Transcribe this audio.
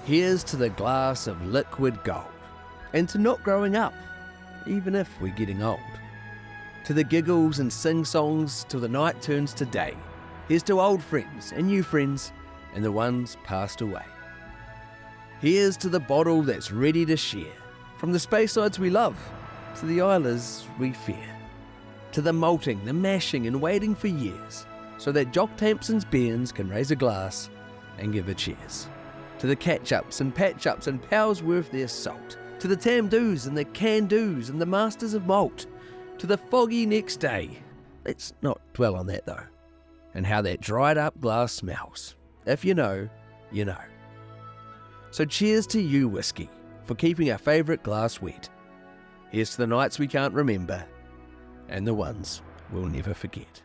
Here's to the glass of liquid gold, and to not growing up, even if we're getting old. To the giggles and sing-songs till the night turns to day. Here's to old friends and new friends and the ones passed away. Here's to the bottle that's ready to share, from the Spacesides we love to the Islas we fear. To the malting, the mashing and waiting for years, so that Jock Tamson's bairns can raise a glass and give a cheers. To the catch-ups and patch-ups and pals worth their salt. To the Tamdhus and the can-dos and the masters of malt. To the foggy next day. Let's not dwell on that though. And how that dried up glass smells. If you know, you know. So cheers to you, whiskey, for keeping our favourite glass wet. Here's to the nights we can't remember, and the ones we'll never forget.